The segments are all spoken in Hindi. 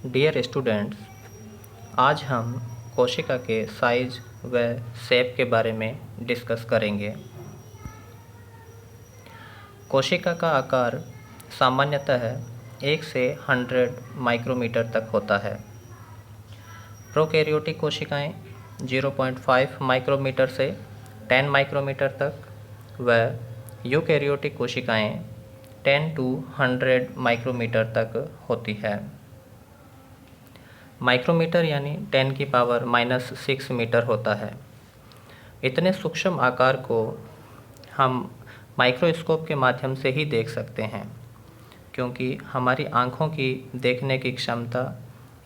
डियर स्टूडेंट्स, आज हम कोशिका के साइज व शेप के बारे में डिस्कस करेंगे। कोशिका का आकार सामान्यतः 1 से 100 माइक्रोमीटर तक होता है। प्रोकैरियोटिक कोशिकाएं 0.5 माइक्रोमीटर से 10 माइक्रोमीटर तक व यूकैरियोटिक कोशिकाएं 10 to 100 माइक्रोमीटर तक होती है। माइक्रोमीटर यानी 10 की पावर -6 मीटर होता है। इतने सूक्ष्म आकार को हम माइक्रोस्कोप के माध्यम से ही देख सकते हैं, क्योंकि हमारी आँखों की देखने की क्षमता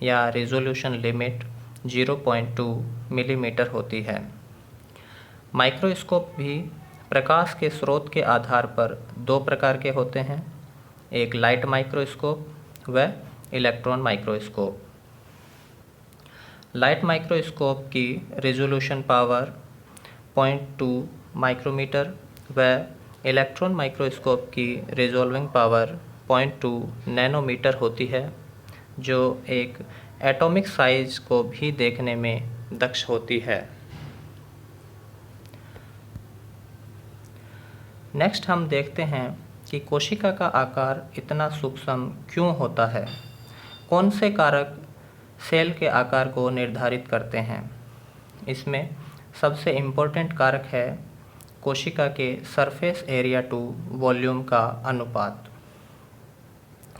या रिजोल्यूशन लिमिट 0.2 मिलीमीटर होती है। माइक्रोस्कोप भी प्रकाश के स्रोत के आधार पर 2 प्रकार के होते हैं, एक लाइट माइक्रोस्कोप व इलेक्ट्रॉन माइक्रोस्कोप। लाइट माइक्रोस्कोप की रिजोल्यूशन पावर 0.2 माइक्रोमीटर व इलेक्ट्रॉन माइक्रोस्कोप की रिजॉल्विंग पावर 0.2 नैनोमीटर होती है, जो एक एटॉमिक साइज को भी देखने में दक्ष होती है। नेक्स्ट हम देखते हैं कि कोशिका का आकार इतना सूक्ष्म क्यों होता है। कौन से कारक सेल के आकार को निर्धारित करते हैं। इसमें सबसे इम्पोर्टेंट कारक है कोशिका के सरफेस एरिया टू वॉल्यूम का अनुपात।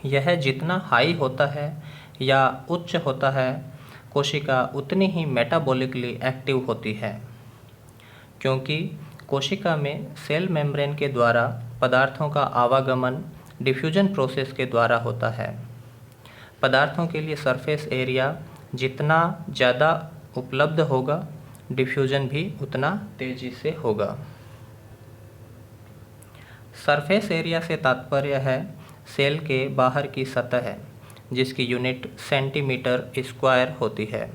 यह जितना हाई होता है या उच्च होता है, कोशिका उतनी ही मेटाबॉलिकली एक्टिव होती है, क्योंकि कोशिका में सेल मेम्ब्रेन के द्वारा पदार्थों का आवागमन डिफ्यूजन प्रोसेस के द्वारा होता है। पदार्थों के लिए सरफेस एरिया जितना ज़्यादा उपलब्ध होगा, डिफ्यूजन भी उतना तेज़ी से होगा। सरफेस एरिया से तात्पर्य है सेल के बाहर की सतह, जिसकी यूनिट सेंटीमीटर स्क्वायर होती है।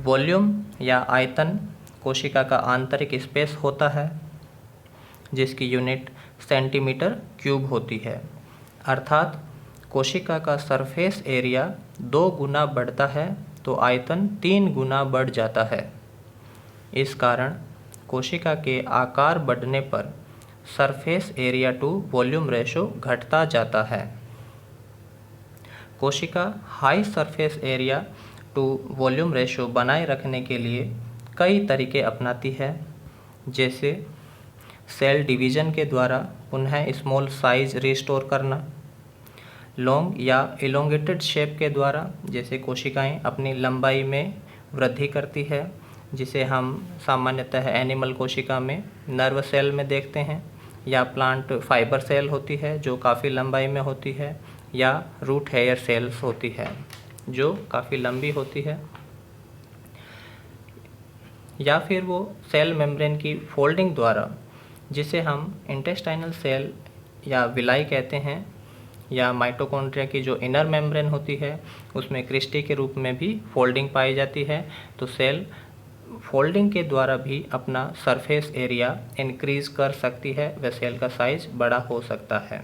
वॉल्यूम या आयतन कोशिका का आंतरिक स्पेस होता है, जिसकी यूनिट सेंटीमीटर क्यूब होती है। अर्थात कोशिका का सरफेस एरिया 2 गुना बढ़ता है तो आयतन 3 गुना बढ़ जाता है। इस कारण कोशिका के आकार बढ़ने पर surface area to volume ratio घटता जाता है। कोशिका high surface area to volume ratio बनाए रखने के लिए कई तरीके अपनाती है, जैसे सेल डिवीज़न के द्वारा पुनः स्मॉल साइज रिस्टोर करना, लॉन्ग या इलोंगेटेड शेप के द्वारा, जैसे कोशिकाएं अपनी लंबाई में वृद्धि करती है, जिसे हम सामान्यतः एनिमल कोशिका में नर्व सेल में देखते हैं, या प्लांट फाइबर सेल होती है जो काफ़ी लंबाई में होती है, या रूट हेयर सेल्स होती है जो काफ़ी लंबी होती है, या फिर वो सेल मेम्ब्रेन की फोल्डिंग द्वारा, जिसे हम इंटेस्टाइनल सेल या विलाई कहते हैं, या माइटोकॉन्ड्रिया की जो इनर मेम्ब्रेन होती है उसमें क्रिस्टी के रूप में भी फोल्डिंग पाई जाती है। तो सेल फोल्डिंग के द्वारा भी अपना सरफेस एरिया इंक्रीज़ कर सकती है व सेल का साइज बड़ा हो सकता है।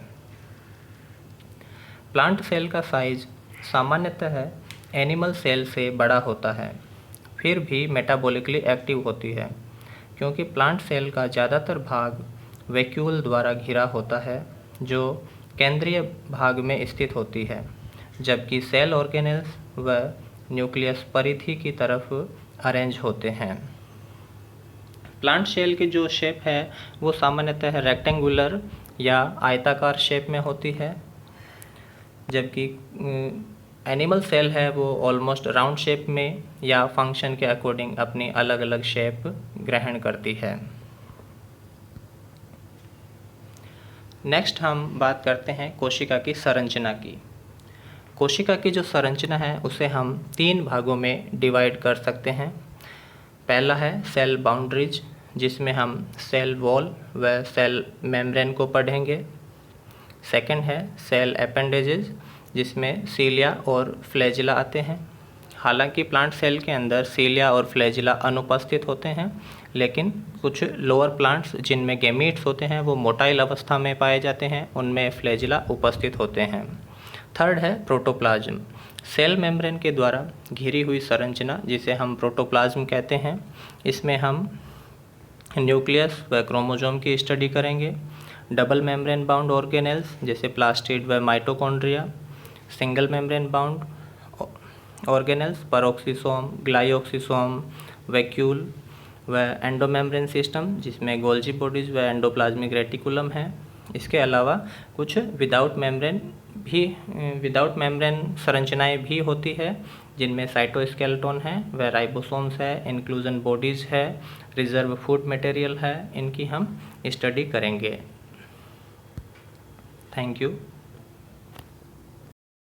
प्लांट सेल का साइज सामान्यतः एनिमल सेल से बड़ा होता है, फिर भी मेटाबॉलिकली एक्टिव होती है, क्योंकि प्लांट सेल का ज़्यादातर भाग वैक्यूल द्वारा घिरा होता है, जो केंद्रीय भाग में स्थित होती है, जबकि सेल ऑर्गेनेल्स व न्यूक्लियस परिधि की तरफ अरेंज होते हैं। प्लांट सेल की जो शेप है वो सामान्यतः रेक्टेंगुलर या आयताकार शेप में होती है, जबकि एनिमल सेल है वो ऑलमोस्ट राउंड शेप में या फंक्शन के अकॉर्डिंग अपनी अलग अलग शेप ग्रहण करती है। नेक्स्ट हम बात करते हैं कोशिका की संरचना की। कोशिका की जो संरचना है उसे हम 3 भागों में डिवाइड कर सकते हैं। पहला है सेल बाउंड्रीज, जिसमें हम सेल वॉल व सेल मेम्ब्रेन को पढ़ेंगे। सेकंड है सेल अपेंडेजेस, जिसमें सीलिया और फ्लैजिला आते हैं। हालांकि प्लांट सेल के अंदर सीलिया और फ्लैजिला अनुपस्थित होते हैं, लेकिन कुछ लोअर प्लांट्स जिनमें गैमीट्स होते हैं वो मोटाइल अवस्था में पाए जाते हैं, उनमें फ्लैजिला उपस्थित होते हैं। थर्ड है प्रोटोप्लाज्म, सेल मेम्ब्रेन के द्वारा घिरी हुई संरचना जिसे हम प्रोटोप्लाज्म कहते हैं, इसमें हम न्यूक्लियस व क्रोमोसोम की स्टडी करेंगे। डबल मेम्ब्रेन बाउंड ऑर्गेनेल्स जैसे प्लास्टिड व mitochondria, single membrane bound organelles peroxisome, glyoxysome, vacuole व एंडोमेम्ब्रेन सिस्टम जिसमें गोल्जी बॉडीज व एंडोप्लाज्मिक रेटिकुलम है। इसके अलावा कुछ विदाउट मेम्ब्रेन संरचनाएं भी होती है, जिनमें साइटोस्केलेटन है व राइबोसोम्स है, इंक्लूजन बॉडीज़ है, रिजर्व फूड मटेरियल है। इनकी हम स्टडी करेंगे। Thank you.